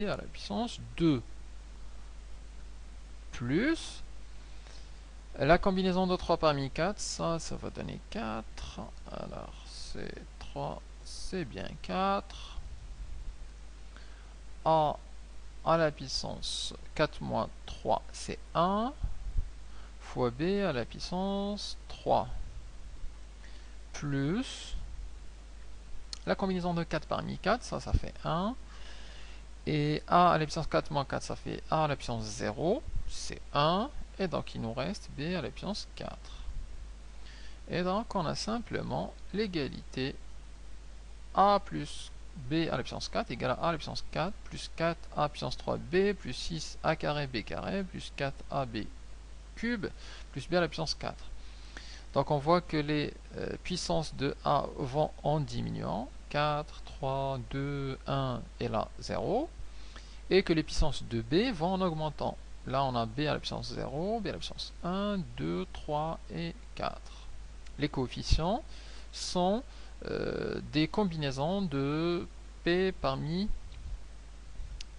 à la puissance 2 plus la combinaison de 3 parmi 4, ça va donner 4. Alors, c'est 3, c'est bien 4. A à la puissance 4 moins 3, c'est 1. Fois B à la puissance 3. Plus la combinaison de 4 parmi 4, ça fait 1. Et A à la puissance 4 moins 4, ça fait A à la puissance 0, c'est 1. Et donc il nous reste B à la puissance 4. Et donc on a simplement l'égalité A plus B à la puissance 4 égale à A à la puissance 4 plus 4A à la puissance 3B plus 6A carré B carré plus 4AB cube plus B à la puissance 4. Donc on voit que les puissances de A vont en diminuant. 4, 3, 2, 1 et là 0. Et que les puissances de B vont en augmentant. Là on a B à la puissance 0, B à la puissance 1, 2, 3 et 4. Les coefficients sont des combinaisons de P parmi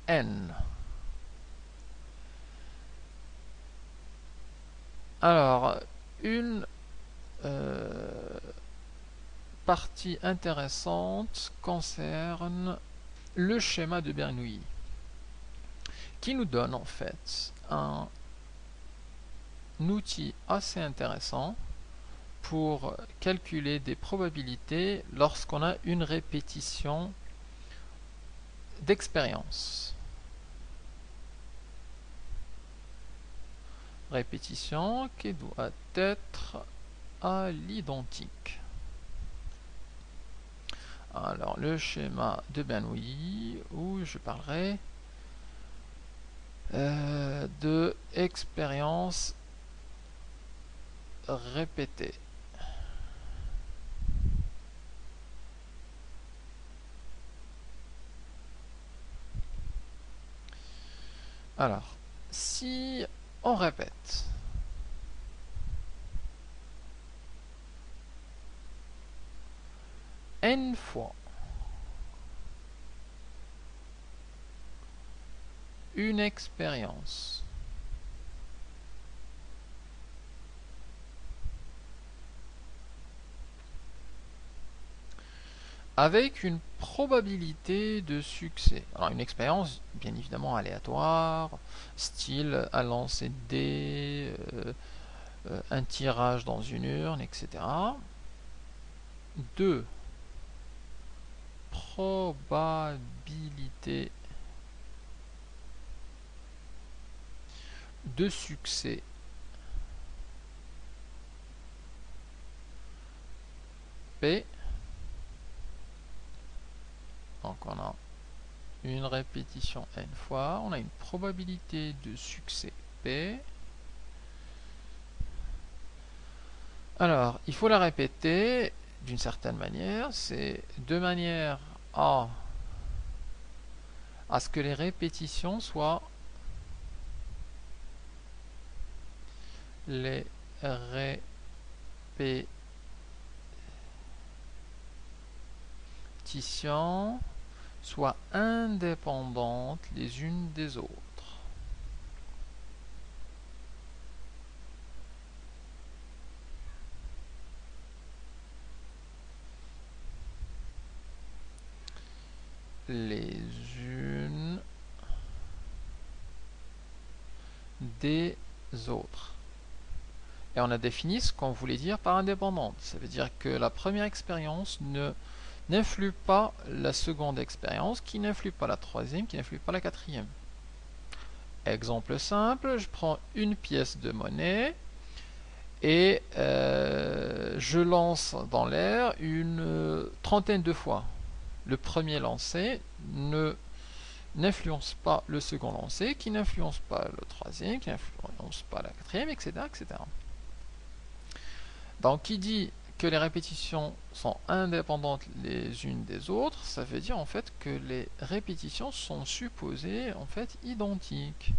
N. Alors, une partie intéressante concerne le schéma de Bernoulli, qui nous donne en fait un outil assez intéressant pour calculer des probabilités lorsqu'on a une répétition d'expérience. Répétition qui doit être à l'identique. Alors le schéma de Bernoulli où je parlerai de expérience répétée. Alors, si on répète n fois une expérience avec une probabilité de succès. Alors une expérience bien évidemment aléatoire, style un lancer de dés, un tirage dans une urne, etc. De probabilité de succès P. Donc on a une répétition n fois, on a une probabilité de succès P. Alors, il faut la répéter d'une certaine manière, c'est de manière à ce que les répétitions soient les répétitions soient indépendantes les unes des autres. Les unes des autres. Et on a défini ce qu'on voulait dire par indépendante. Ça veut dire que la première expérience n'influe pas la seconde expérience, qui n'influe pas la troisième, qui n'influe pas la quatrième. Exemple simple, je prends une pièce de monnaie et je lance dans l'air une trentaine de fois. Le premier lancé n'influence pas le second lancé, qui n'influence pas le troisième, qui n'influence pas la quatrième, etc., etc. Donc, qui dit que les répétitions sont indépendantes les unes des autres, ça veut dire en fait que les répétitions sont supposées en fait identiques.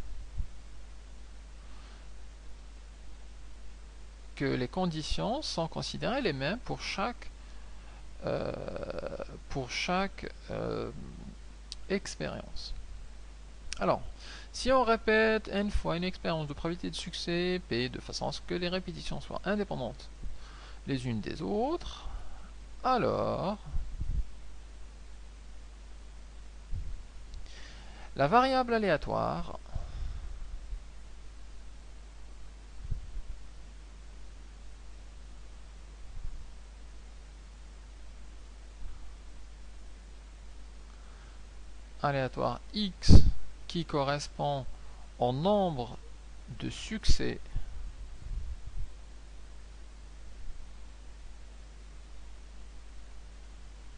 Que les conditions sont considérées les mêmes pour chaque expérience. Alors, si on répète n fois une expérience de probabilité de succès P de façon à ce que les répétitions soient indépendantes les unes des autres, alors la variable aléatoire x qui correspond au nombre de succès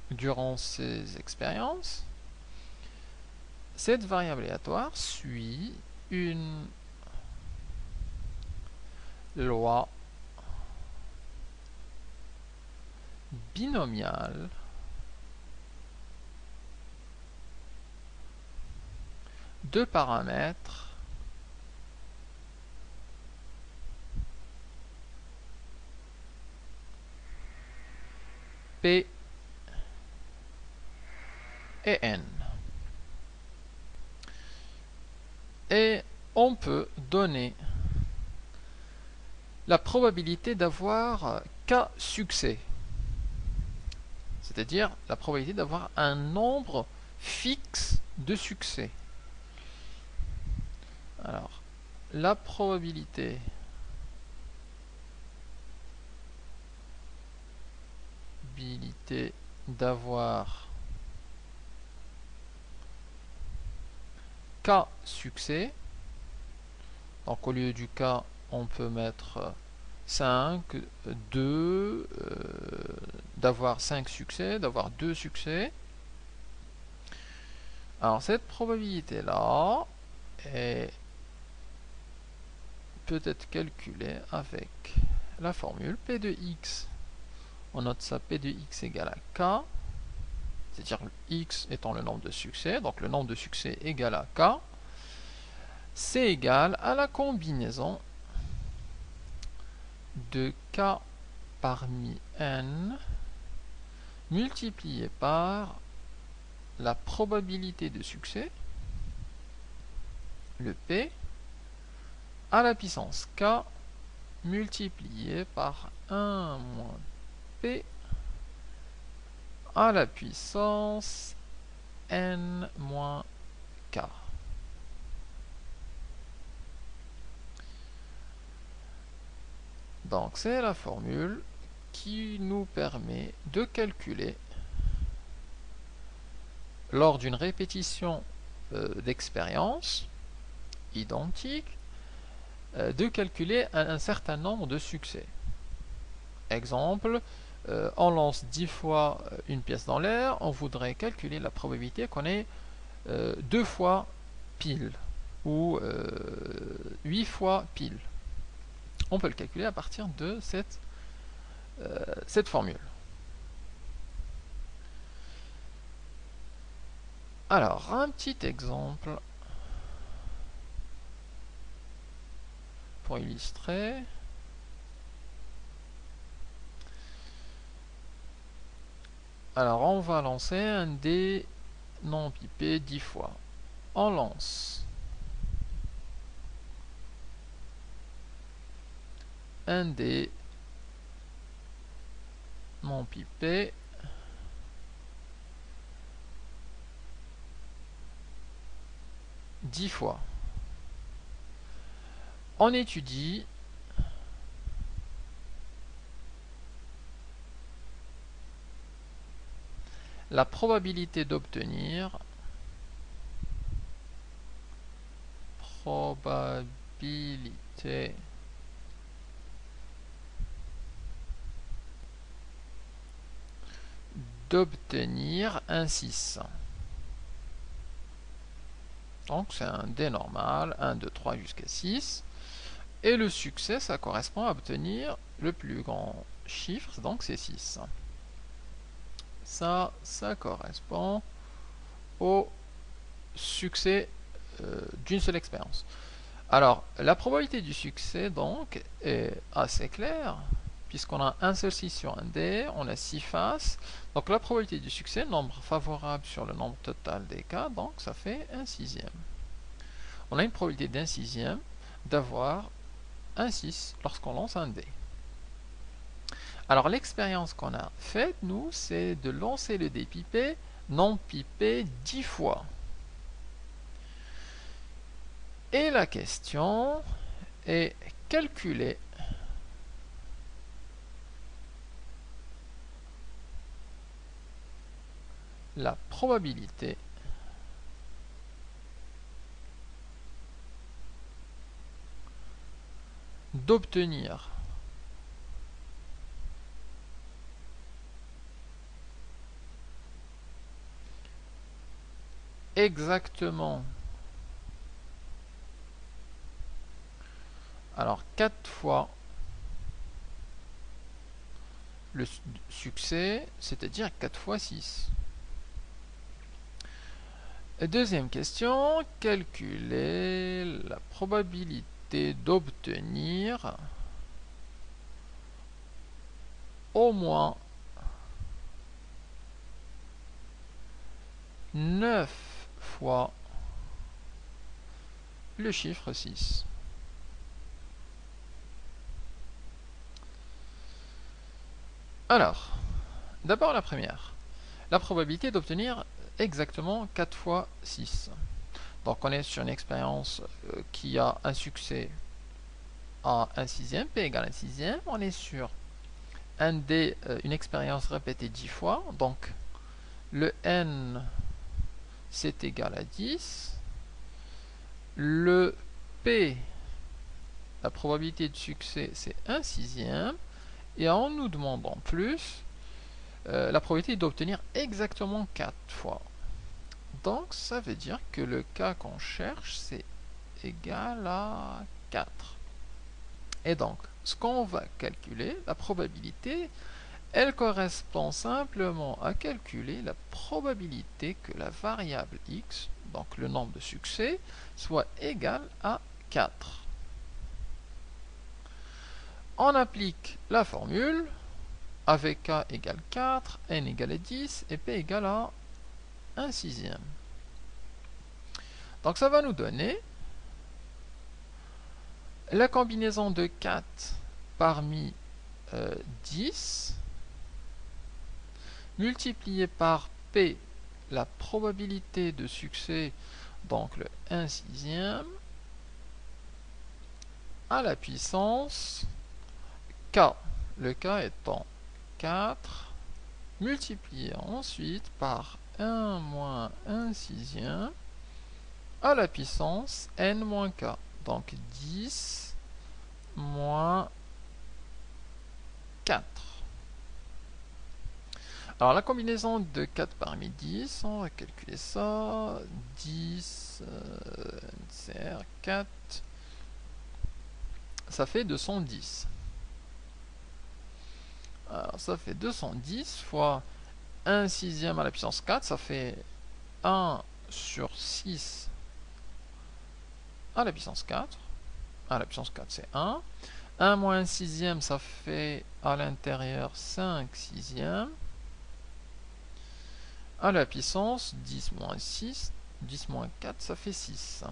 durant ces expériences, cette variable aléatoire suit une loi binomiale de paramètres P et N. Et on peut donner la probabilité d'avoir K succès, c'est-à-dire la probabilité d'avoir un nombre fixe de succès. Alors, la probabilité d'avoir K succès, donc au lieu du K, on peut mettre 5, 2, d'avoir 5 succès, d'avoir 2 succès. Alors cette probabilité-là peut être calculée avec la formule P de x. On note ça, P de x égale à K, c'est-à-dire x étant le nombre de succès, donc le nombre de succès égale à K, c'est égal à la combinaison de K parmi N multiplié par la probabilité de succès, le P, à la puissance K multiplié par 1 moins P à la puissance N moins K. Donc c'est la formule qui nous permet de calculer, lors d'une répétition d'expérience identique, de calculer un certain nombre de succès. Exemple, on lance 10 fois une pièce dans l'air, on voudrait calculer la probabilité qu'on ait 2 fois pile ou 8 fois pile. On peut le calculer à partir de cette formule. Alors, un petit exemple pour illustrer. Alors, on va lancer un dé non pipé 10 fois. On lance un dé non pipé dix fois. On étudie la probabilité d'obtenir un 6. Donc c'est un dé normal, 1, 2, 3 jusqu'à 6. Et le succès, ça correspond à obtenir le plus grand chiffre, donc c'est 6. Ça correspond au succès d'une seule expérience. Alors, la probabilité du succès, donc, est assez claire, puisqu'on a un seul 6 sur un dé, on a 6 faces. Donc, la probabilité du succès, nombre favorable sur le nombre total des cas, donc ça fait un sixième. on a une probabilité d'un sixième d'avoir un 6 lorsqu'on lance un dé. Alors l'expérience qu'on a faite, nous, c'est de lancer le dé pipé, non pipé 10 fois. Et la question est calculer la probabilité d'obtenir exactement, alors 4 fois le succès, c'est-à-dire 4 fois 6. Deuxième question, calculer la probabilité d'obtenir au moins 9 fois le chiffre 6. Alors, d'abord la première, la probabilité d'obtenir exactement 4 fois 6. Donc on est sur une expérience qui a un succès à 1 sixième, P égale 1 sixième. On est sur un dé, une expérience répétée 10 fois, donc le n c'est égal à 10. Le P, la probabilité de succès, c'est 1 sixième. Et on nous demande en plus la probabilité d'obtenir exactement 4 fois. Donc ça veut dire que le cas qu'on cherche, c'est égal à 4. Et donc, ce qu'on va calculer, la probabilité, elle correspond simplement à calculer la probabilité que la variable x, donc le nombre de succès, soit égal à 4. On applique la formule avec k égale 4, n égale à 10 et p égale à 1 sixième. Donc ça va nous donner la combinaison de 4 parmi 10 multiplié par P, la probabilité de succès, donc le 1 sixième, à la puissance K, le K étant 4, multiplié ensuite par 1 moins 1 sixième, à la puissance N moins K, donc 10 moins 4. Alors la combinaison de 4 parmi 10, on va calculer ça. 10 CR 4, ça fait 210. Alors ça fait 210 fois 1 sixième à la puissance 4, ça fait 1 sur 6 à la puissance 4. À la puissance 4 c'est 1. 1 moins 1 sixième, ça fait à l'intérieur 5 sixièmes. À la puissance 10 moins 6, 10 moins 4, ça fait 6.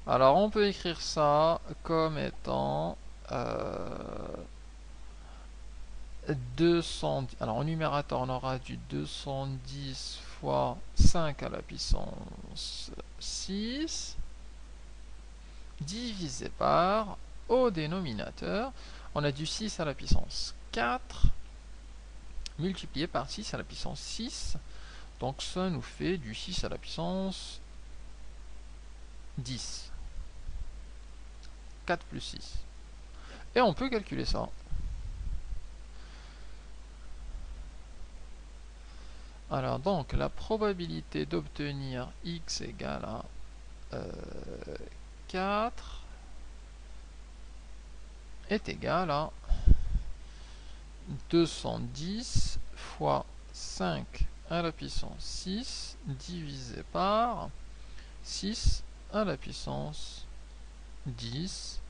Alors on peut écrire ça comme étant 210. Alors en numérateur on aura du 210 fois 5 à la puissance 6 divisé par, au dénominateur, on a du 6 à la puissance 4 multiplié par 6 à la puissance 6. Donc ça nous fait du 6 à la puissance 10. 4 plus 6. Et on peut calculer ça. Alors donc la probabilité d'obtenir x égale à 4 est égale à 210 fois 5 à la puissance 6 divisé par 6 à la puissance 10